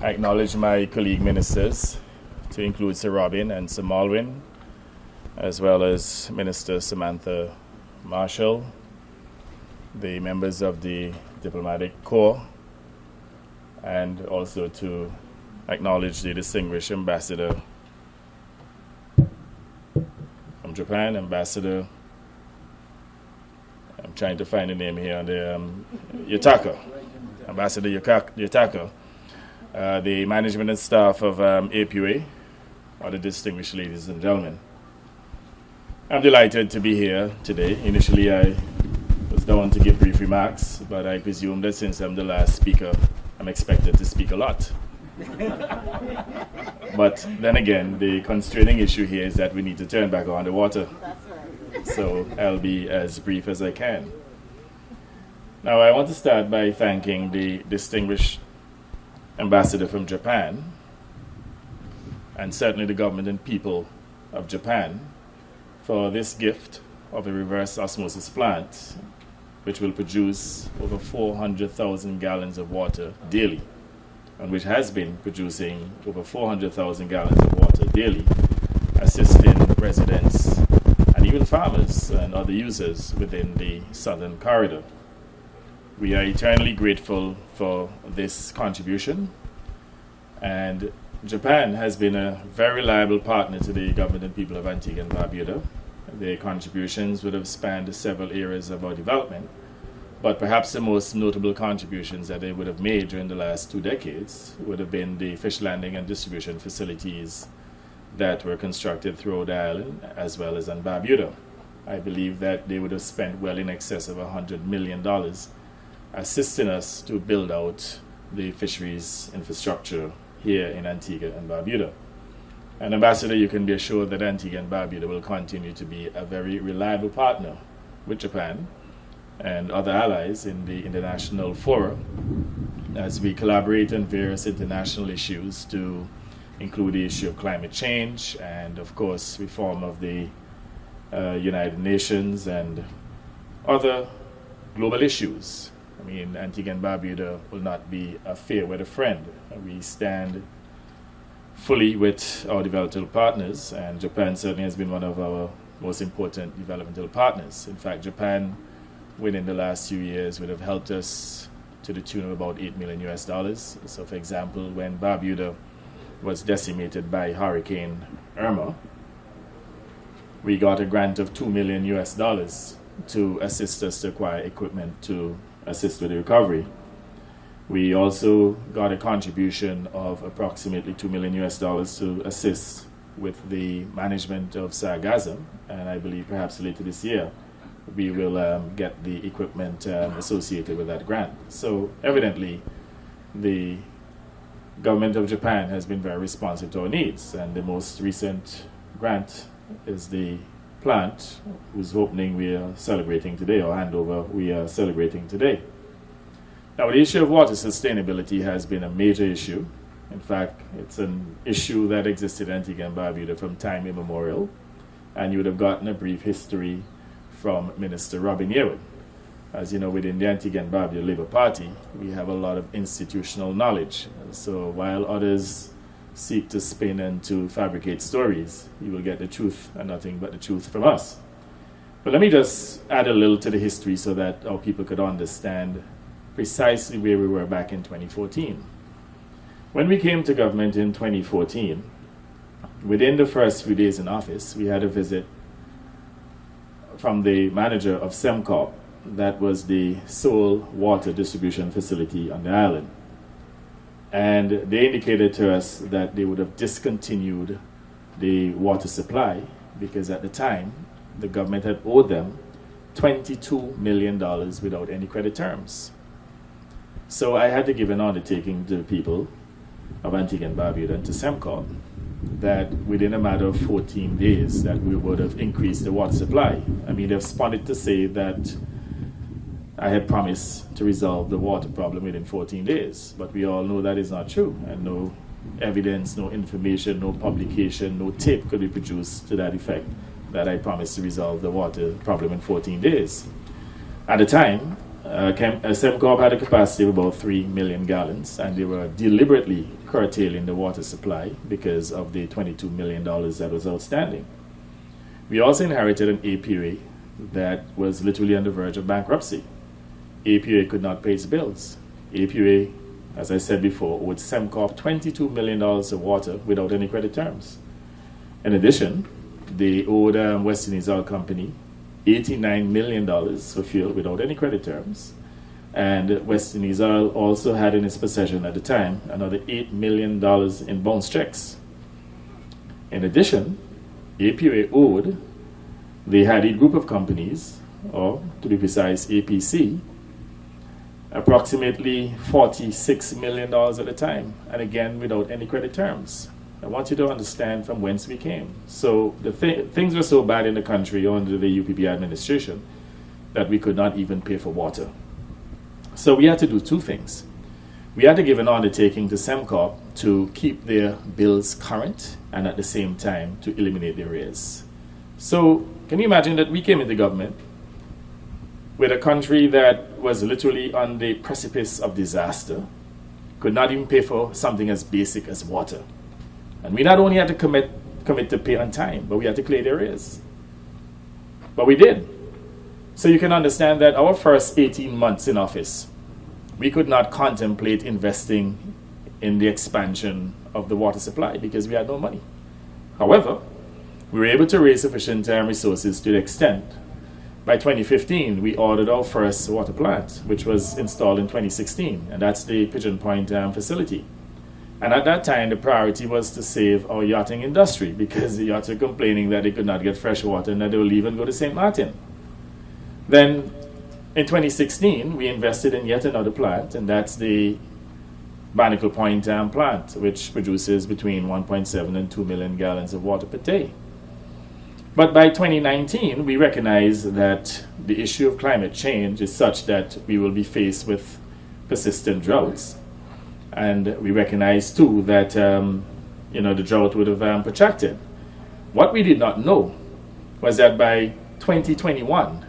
I acknowledge my colleague ministers, to include Sir Robin and Sir Malwin, as well as Minister Samantha Marshall, the members of the Diplomatic Corps, and also to acknowledge the distinguished ambassador from Japan, Ambassador, I'm trying to find the name here on the Yutaka, Ambassador Yutaka, the management and staff of APUA, other distinguished ladies and gentlemen. I'm delighted to be here today. Initially, I was down to give brief remarks, but I presume that since I'm the last speaker, I'm expected to speak a lot. But then again, the constraining issue here is that we need to turn back on the water. That's right. So I'll be as brief as I can. Now, I want to start by thanking the distinguished ambassador from Japan, and certainly the government and people of Japan, for this gift of a reverse osmosis plant, which will produce over 400,000 gallons of water daily, and which has been producing over 400,000 gallons of water daily, assisting residents and even farmers and other users within the southern corridor. We are eternally grateful for this contribution, and Japan has been a very reliable partner to the government and people of Antigua and Barbuda. Their contributions would have spanned several areas of our development, but perhaps the most notable contributions that they would have made during the last 2 decades would have been the fish landing and distribution facilities that were constructed throughout the island as well as on Barbuda. I believe that they would have spent well in excess of $100 million assisting us to build out the fisheries infrastructure here in Antigua and Barbuda. And Ambassador, you can be assured that Antigua and Barbuda will continue to be a very reliable partner with Japan and other allies in the international forum as we collaborate on various international issues to include the issue of climate change and, of course, reform of the United Nations and other global issues. I mean, Antigua and Barbuda will not be a fair weather friend. We stand fully with our developmental partners, and Japan certainly has been one of our most important developmental partners. In fact, Japan, within the last few years, would have helped us to the tune of about $8 million US. So, for example, when Barbuda was decimated by Hurricane Irma, we got a grant of $2 million US to assist us to acquire equipment to assist with the recovery. We also got a contribution of approximately $2 million US to assist with the management of Sargassum, and I believe perhaps later this year we will get the equipment associated with that grant. So evidently the government of Japan has been very responsive to our needs, and the most recent grant is the plant whose opening we are celebrating today, or handover we are celebrating today. Now, the issue of water sustainability has been a major issue. In fact, it's an issue that existed in Antigua and Barbuda from time immemorial, and you would have gotten a brief history from Minister Robin Yearwood. As you know, within the Antigua and Barbuda Labour Party, we have a lot of institutional knowledge. So while others seek to spin and to fabricate stories, you will get the truth and nothing but the truth from us. But let me just add a little to the history so that our people could understand precisely where we were back in 2014. When we came to government in 2014, within the first few days in office, we had a visit from the manager of SEMCORP, that was the sole water distribution facility on the island. And they indicated to us that they would have discontinued the water supply because at the time the government had owed them $22 million without any credit terms. So I had to give an undertaking to the people of Antigua and Barbuda and to SEMCORP that within a matter of 14 days that we would have increased the water supply. I mean, they've responded to say that I had promised to resolve the water problem within 14 days, but we all know that is not true, and no evidence, no information, no publication, no tape could be produced to that effect that I promised to resolve the water problem in 14 days. At the time, Sembcorp had a capacity of about 3 million gallons, and they were deliberately curtailing the water supply because of the $22 million that was outstanding. We also inherited an APA that was literally on the verge of bankruptcy. APA could not pay its bills. APA, as I said before, owed Sembcorp $22 million of water without any credit terms. In addition, they owed Western Oil Company $89 million for fuel without any credit terms. And Western Oil also had in its possession at the time another $8 million in bounce checks. In addition, APA owed the Hadid group of companies, or to be precise, APC, approximately $46 million at the time, and again without any credit terms. I want you to understand from whence we came. So things were so bad in the country under the UPP administration that we could not even pay for water. So we had to do two things. We had to give an undertaking to Sembcorp to keep their bills current and at the same time to eliminate the arrears. So can you imagine that we came into government with a country that was literally on the precipice of disaster, could not even pay for something as basic as water. And we not only had to commit to pay on time, but we had to clear the arrears. But we did. So you can understand that our first 18 months in office, we could not contemplate investing in the expansion of the water supply because we had no money. However, we were able to raise sufficient resources to the extent by 2015, we ordered our first water plant, which was installed in 2016, and that's the Pigeon Point facility. And at that time, the priority was to save our yachting industry because the yachts were complaining that they could not get fresh water and that they would leave and go to St. Martin. Then, in 2016, we invested in yet another plant, and that's the Barnacle Point plant, which produces between 1.7 and 2 million gallons of water per day. But by 2019, we recognize that the issue of climate change is such that we will be faced with persistent droughts. And we recognize, too, that the drought would have protracted. What we did not know was that by 2021,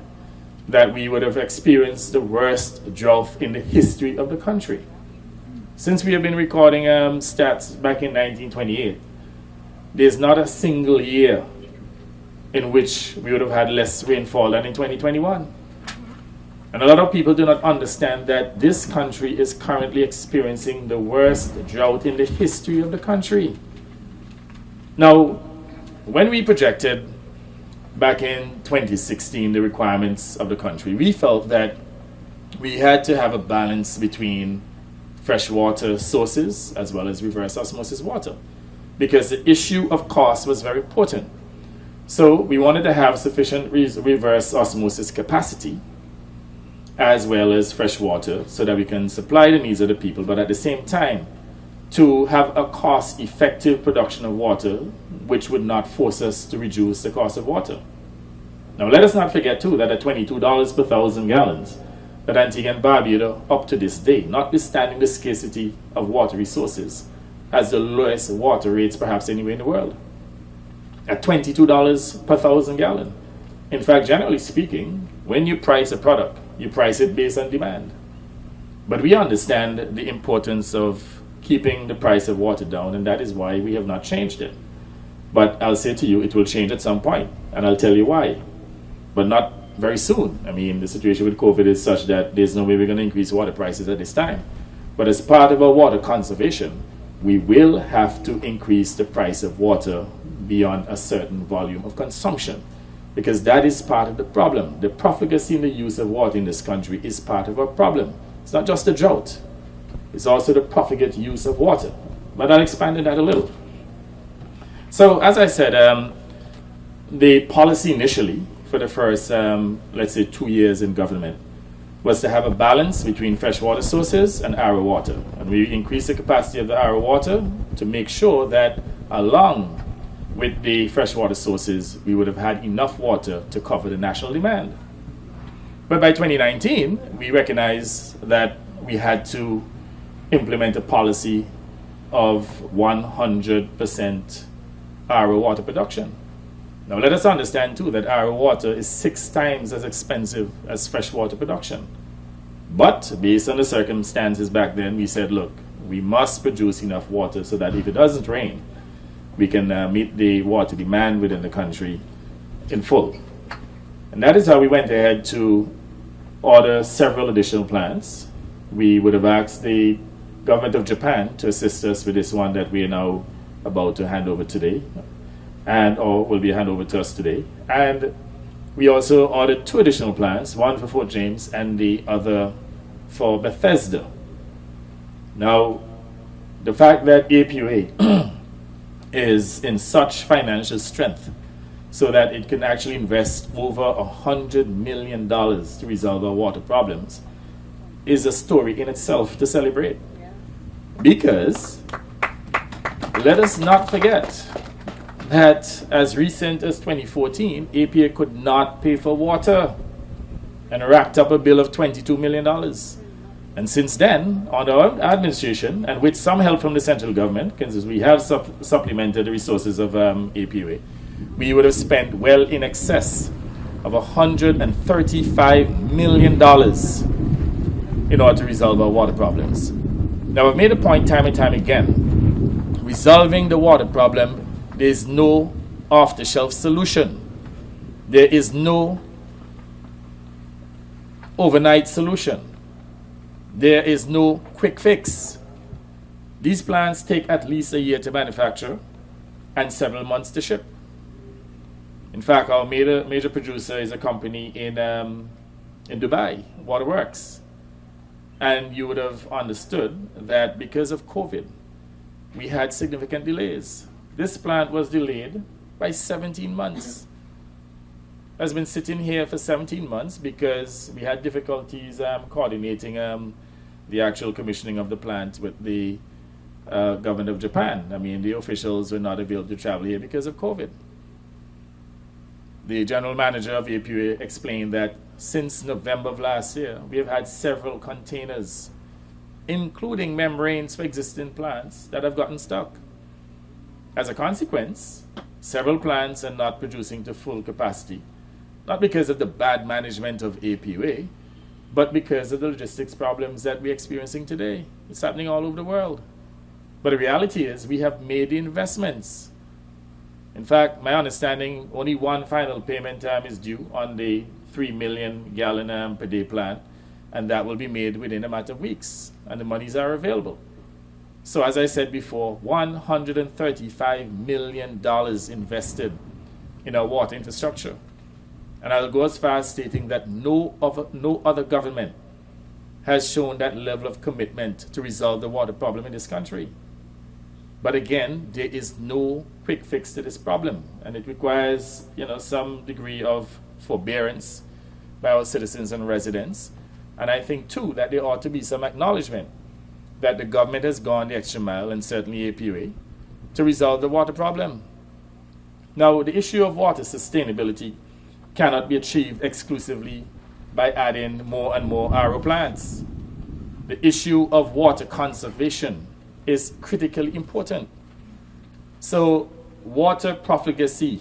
that we would have experienced the worst drought in the history of the country. Since we have been recording stats back in 1928, there's not a single year in which we would have had less rainfall than in 2021. And a lot of people do not understand that this country is currently experiencing the worst drought in the history of the country. Now, when we projected back in 2016 the requirements of the country, we felt that we had to have a balance between freshwater sources as well as reverse osmosis water, because the issue of cost was very important. So we wanted to have sufficient reverse osmosis capacity as well as fresh water so that we can supply the needs of the people, but at the same time to have a cost-effective production of water which would not force us to reduce the cost of water. Now let us not forget too that at $22 per 1,000 gallons, that Antigua and Barbuda up to this day, notwithstanding the scarcity of water resources, has the lowest water rates perhaps anywhere in the world. At $22 per 1,000 gallon. In fact, generally speaking, when you price a product, you price it based on demand. But we understand the importance of keeping the price of water down, and that is why we have not changed it. But I'll say to you, it will change at some point, and I'll tell you why. But not very soon. I mean, the situation with COVID is such that there's no way we're going to increase water prices at this time. But as part of our water conservation, we will have to increase the price of water beyond a certain volume of consumption, because that is part of the problem. The profligacy in the use of water in this country is part of our problem. It's not just the drought, it's also the profligate use of water. But I'll expand on that a little. So as I said, the policy initially for the first, let's say 2 years in government, was to have a balance between freshwater sources and RO water. And we increased the capacity of the RO water to make sure that along with the freshwater sources, we would have had enough water to cover the national demand. But by 2019, we recognized that we had to implement a policy of 100% RO water production. Now let us understand too that RO water is 6 times as expensive as freshwater production. But based on the circumstances back then, we said, look, we must produce enough water so that if it doesn't rain, we can meet the water demand within the country in full. And that is how we went ahead to order several additional plants. We would have asked the government of Japan to assist us with this one that we are now about to hand over today, or will be handed over to us today. And we also ordered 2 additional plants, one for Fort James and the other for Bethesda. Now, the fact that APUA is in such financial strength so that it can actually invest over $100 million to resolve our water problems is a story in itself to celebrate. Because let us not forget that as recent as 2014, APA could not pay for water and racked up a bill of $22 million. And since then, under our administration, and with some help from the central government, because we have supplemented the resources of APA, we would have spent well in excess of $135 million in order to resolve our water problems. Now, I've made a point time and time again, resolving the water problem, there is no off-the-shelf solution. There is no overnight solution. There is no quick fix. These plants take at least a year to manufacture and several months to ship. In fact, our major producer is a company in Dubai, Waterworks. And you would have understood that because of COVID, we had significant delays. This plant was delayed by 17 months. Has been sitting here for 17 months because we had difficulties coordinating the actual commissioning of the plant with the government of Japan. I mean, the officials were not able to travel here because of COVID. The general manager of APUA explained that since November of last year, we have had several containers, including membranes for existing plants, that have gotten stuck. As a consequence, several plants are not producing to full capacity, not because of the bad management of APUA, but because of the logistics problems that we're experiencing today. It's happening all over the world. But the reality is we have made the investments. In fact, my understanding, only one final payment is due on the 3 million gallon per day plant, and that will be made within a matter of weeks, and the monies are available. So as I said before, $135 million invested in our water infrastructure. And I'll go as far as stating that no other government has shown that level of commitment to resolve the water problem in this country. But again, there is no quick fix to this problem, and it requires, some degree of forbearance by our citizens and residents. And I think too that there ought to be some acknowledgement that the government has gone the extra mile, and certainly APUA, to resolve the water problem. Now, the issue of water sustainability cannot be achieved exclusively by adding more and more RO plants. The issue of water conservation is critically important. So water profligacy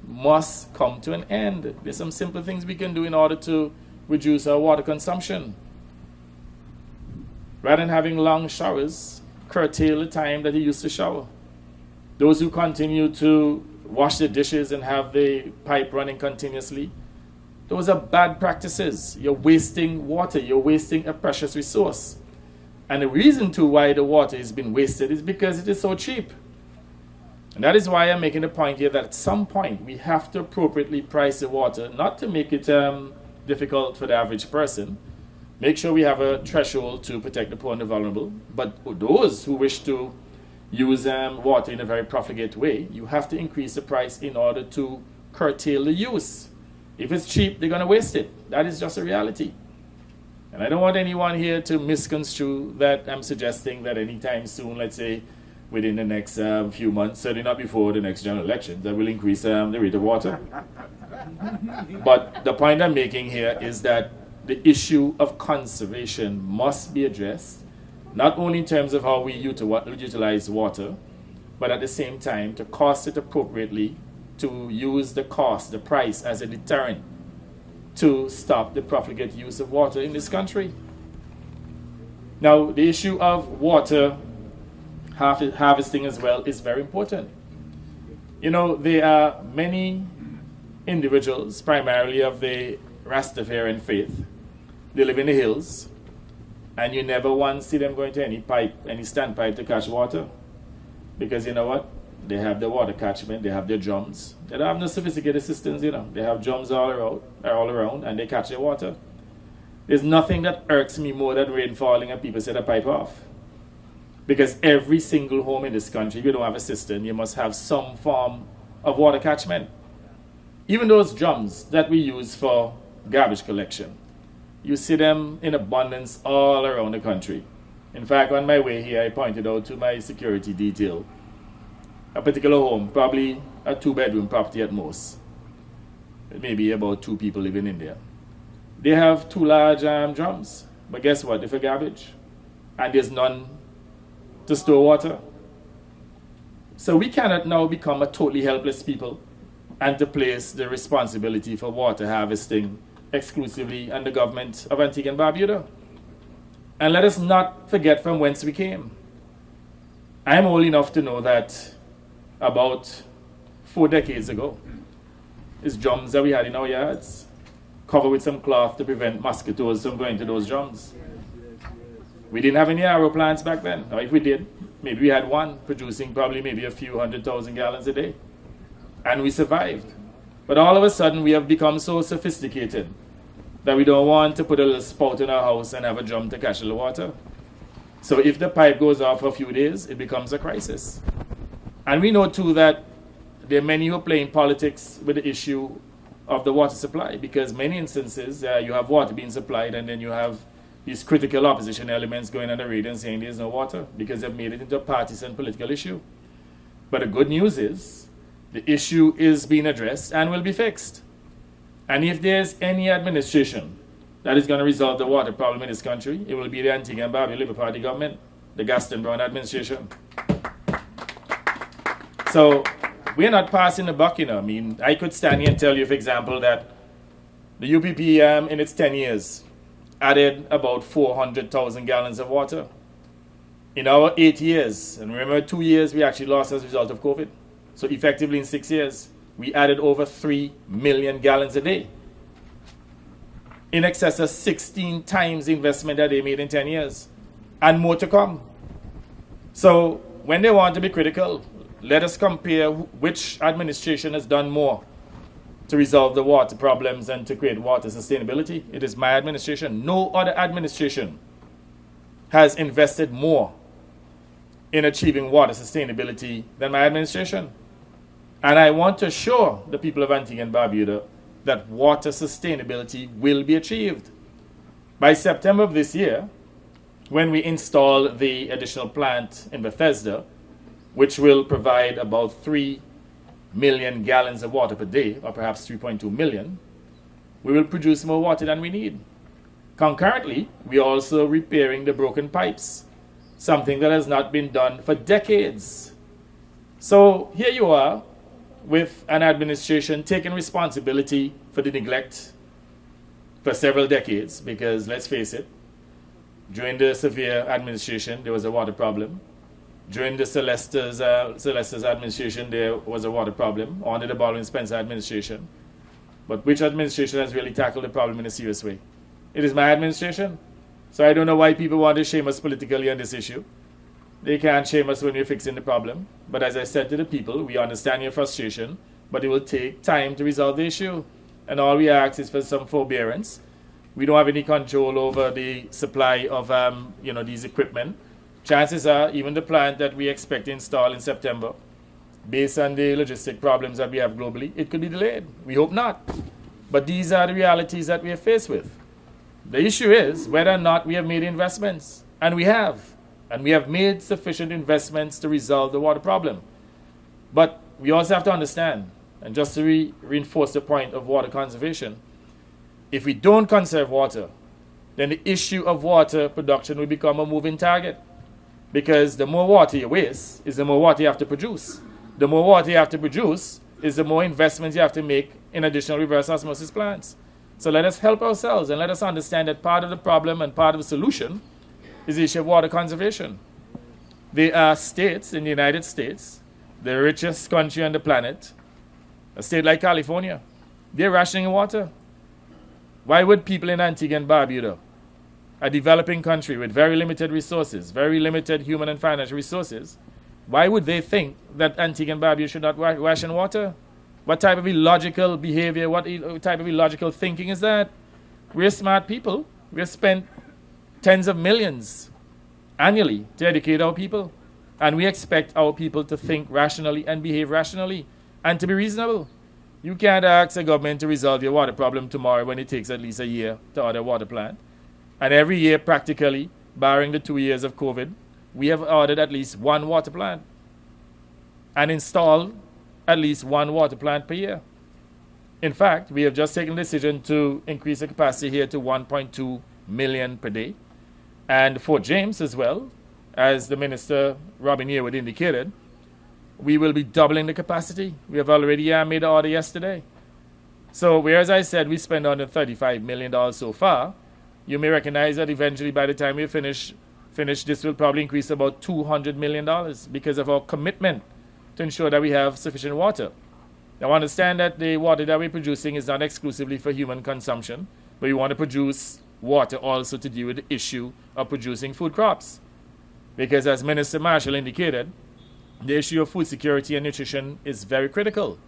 must come to an end. There's some simple things we can do in order to reduce our water consumption. Rather than having long showers, curtail the time that you used to shower. Those who continue to wash the dishes and have the pipe running continuously, those are bad practices. You're wasting water. You're wasting a precious resource. And the reason to why the water is being wasted is because it is so cheap. And that is why I'm making the point here that at some point we have to appropriately price the water, not to make it difficult for the average person. Make sure we have a threshold to protect the poor and the vulnerable. But those who wish to use water in a very profligate way, you have to increase the price in order to curtail the use. If it's cheap, they're going to waste it. That is just a reality. And I don't want anyone here to misconstrue that I'm suggesting that anytime soon, let's say within the next few months, certainly not before the next general election, that will increase the rate of water. But the point I'm making here is that the issue of conservation must be addressed, not only in terms of how we utilize water, but at the same time to cost it appropriately, to use the price as a deterrent to stop the profligate use of water in this country. Now, the issue of water harvesting as well is very important. There are many individuals, primarily of the Rastafarian faith. They live in the hills, and you never once see them going to any standpipe to catch water. Because you know what? They have the water catchment, they have their drums. They don't have no sophisticated systems, They have drums all around, and they catch their water. There's nothing that irks me more than rain falling and people set a pipe off. Because every single home in this country, if you don't have a cistern, you must have some form of water catchment. Even those drums that we use for garbage collection, you see them in abundance all around the country. In fact, on my way here, I pointed out to my security detail a particular home, probably a 2-bedroom property at most. Maybe about 2 people living in there. They have 2 large drums, but guess what? They're for garbage, and there's none to store water. So we cannot now become a totally helpless people and to place the responsibility for water harvesting exclusively on the government of Antigua and Barbuda. And let us not forget from whence we came. I am old enough to know that about 4 decades ago, these drums that we had in our yards, covered with some cloth to prevent mosquitoes from going to those drums. We didn't have any RO plants back then. Or if we did, maybe we had one producing probably maybe a few 100,000 gallons a day. And we survived. But all of a sudden we have become so sophisticated that we don't want to put a little spout in our house and have a drum to catch a little water. So if the pipe goes off for a few days, it becomes a crisis. And we know too that there are many who are playing politics with the issue of the water supply, because many instances you have water being supplied and then you have these critical opposition elements going on the radio and saying there's no water because they've made it into a partisan political issue. But the good news is the issue is being addressed and will be fixed. And if there's any administration that is going to resolve the water problem in this country, it will be the Antigua and Barbuda Labour Party government, the Gaston Browne administration. So we're not passing the buck, I mean, I could stand here and tell you, for example, that the UPP in its 10 years added about 400,000 gallons of water. In our 8 years, and remember 2 years we actually lost as a result of COVID. So effectively in 6 years, we added over 3 million gallons a day. In excess of 16 times the investment that they made in 10 years. And more to come. So when they want to be critical, let us compare which administration has done more to resolve the water problems and to create water sustainability. It is my administration. No other administration has invested more in achieving water sustainability than my administration. And I want to assure the people of Antigua and Barbuda that water sustainability will be achieved. By September of this year, when we install the additional plant in Bethesda, which will provide about 3 million gallons of water per day, or perhaps 3.2 million, we will produce more water than we need. Concurrently, we are also repairing the broken pipes, something that has not been done for decades. So here you are with an administration taking responsibility for the neglect for several decades, because let's face it, during the Severe administration, there was a water problem. During the Celeste's administration, there was a water problem, under the Baldwin Spencer administration. But which administration has really tackled the problem in a serious way? It is my administration. So I don't know why people want to shame us politically on this issue. They can't shame us when we're fixing the problem. But as I said to the people, we understand your frustration, but it will take time to resolve the issue. And all we ask is for some forbearance. We don't have any control over the supply of these equipment. Chances are, even the plant that we expect to install in September, based on the logistic problems that we have globally, it could be delayed. We hope not. But these are the realities that we are faced with. The issue is whether or not we have made investments. And we have. And we have made sufficient investments to resolve the water problem. But we also have to understand, and just to reinforce the point of water conservation, if we don't conserve water, then the issue of water production will become a moving target. Because the more water you waste is the more water you have to produce. The more water you have to produce is the more investments you have to make in additional reverse osmosis plants. So let us help ourselves and let us understand that part of the problem and part of the solution is the issue of water conservation. There are states in the United States, the richest country on the planet, a state like California, they're rationing water. Why would people in Antigua and Barbuda, a developing country with very limited resources, very limited human and financial resources, why would they think that Antigua and Barbuda should not ration water? What type of illogical behavior, what type of illogical thinking is that? We're smart people. We've spent tens of millions annually to educate our people. And we expect our people to think rationally and behave rationally and to be reasonable. You can't ask a government to resolve your water problem tomorrow when it takes at least a year to order a water plant. And every year, practically, barring the 2 years of COVID, we have ordered at least one water plant and installed at least one water plant per year. In fact, we have just taken the decision to increase the capacity here to 1.2 million per day. And Fort James as well, as the Minister Robin Yearwood indicated, we will be doubling the capacity. We have already made the order yesterday. So whereas I said we spend under $35 million so far, you may recognize that eventually by the time we finish, this will probably increase to about $200 million because of our commitment to ensure that we have sufficient water. Now understand that the water that we're producing is not exclusively for human consumption, but we want to produce water also to deal with the issue of producing food crops. Because as Minister Marshall indicated, the issue of food security and nutrition is very critical.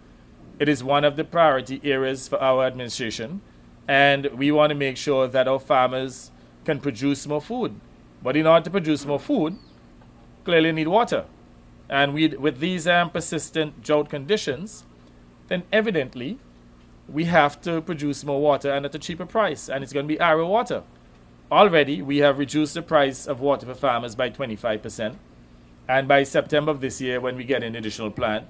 It is one of the priority areas for our administration, and we want to make sure that our farmers can produce more food. But in order to produce more food, clearly need water. And with these persistent drought conditions, then evidently we have to produce more water and at a cheaper price, and it's going to be RO water. Already, we have reduced the price of water for farmers by 25%, and by September of this year, when we get an additional plant,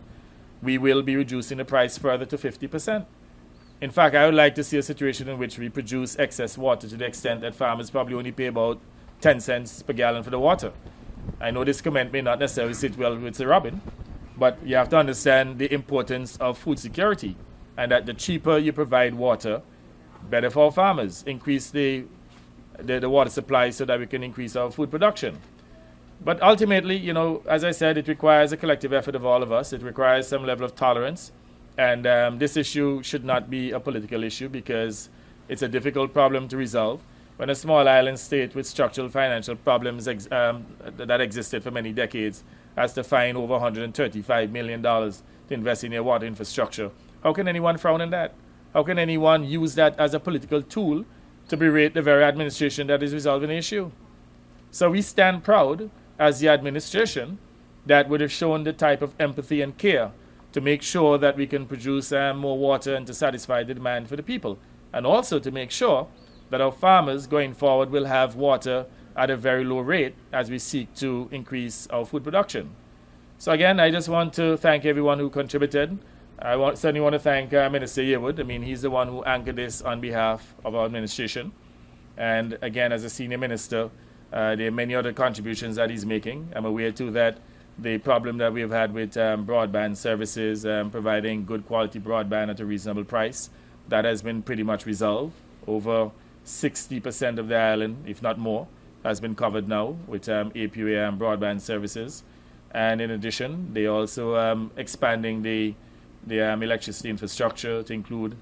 we will be reducing the price further to 50%. In fact, I would like to see a situation in which we produce excess water to the extent that farmers probably only pay about 10 cents per gallon for the water. I know this comment may not necessarily sit well with Sir Robin, but you have to understand the importance of food security, and that the cheaper you provide water, better for our farmers. Increase the water supply so that we can increase our food production. But ultimately, as I said, it requires a collective effort of all of us. It requires some level of tolerance. And this issue should not be a political issue because it's a difficult problem to resolve. When a small island state with structural financial problems that existed for many decades has to find over $135 million to invest in their water infrastructure, how can anyone frown on that? How can anyone use that as a political tool to berate the very administration that is resolving the issue? So we stand proud as the administration that would have shown the type of empathy and care to make sure that we can produce more water and to satisfy the demand for the people. And also to make sure that our farmers going forward will have water at a very low rate as we seek to increase our food production. So again, I just want to thank everyone who contributed. I certainly want to thank Minister Yearwood. I mean, he's the one who anchored this on behalf of our administration. And again, as a senior minister, there are many other contributions that he's making. I'm aware, too, that the problem that we've had with broadband services, providing good quality broadband at a reasonable price, that has been pretty much resolved. Over 60% of the island, if not more, has been covered now with APA broadband services. And in addition, they also expanding the electricity infrastructure to include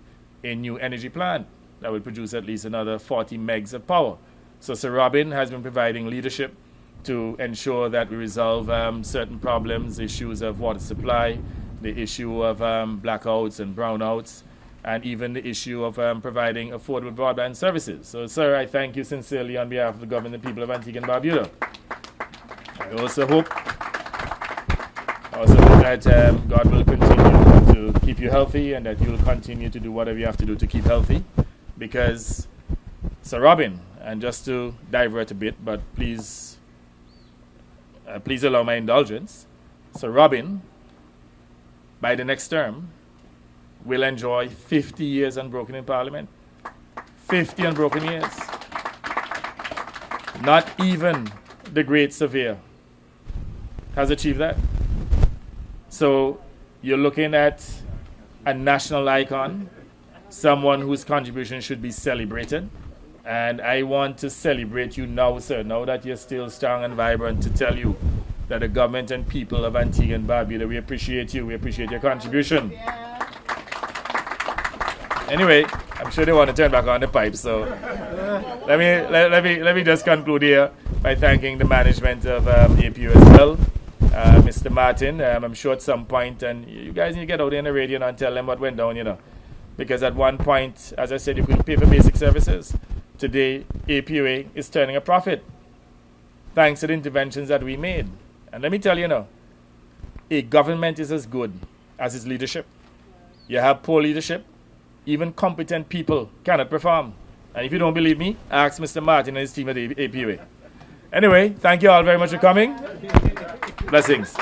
a new energy plant that will produce at least another 40 megs of power. So Sir Robin has been providing leadership to ensure that we resolve certain problems, issues of water supply, the issue of blackouts and brownouts, and even the issue of providing affordable broadband services. So, sir, I thank you sincerely on behalf of the government and people of Antigua and Barbuda. I also hope that God will continue to keep you healthy and that you'll continue to do whatever you have to do to keep healthy. Because, Sir Robin, and just to divert a bit, but please allow my indulgence, Sir Robin, by the next term, will enjoy 50 years unbroken in Parliament. 50 unbroken years. Not even the great Surveyor has achieved that. So you're looking at a national icon, someone whose contribution should be celebrated, And I want to celebrate you now, sir, now that you're still strong and vibrant, to tell you that the government and people of Antigua and Barbuda, we appreciate you. We appreciate your contribution. Yeah. Anyway, I'm sure they want to turn back on the pipe, so let me just conclude here by thanking the management of APU as well. Mr. Martin, I'm sure at some point, and you guys need to get out there in the radio and tell them what went down, you know. Because at one point, as I said, you couldn't pay for basic services. Today, APUA is turning a profit, thanks to the interventions that we made. And let me tell you now, a government is as good as its leadership. You have poor leadership, even competent people cannot perform. And if you don't believe me, ask Mr. Martin and his team at APUA. Anyway, thank you all very much for coming. Blessings.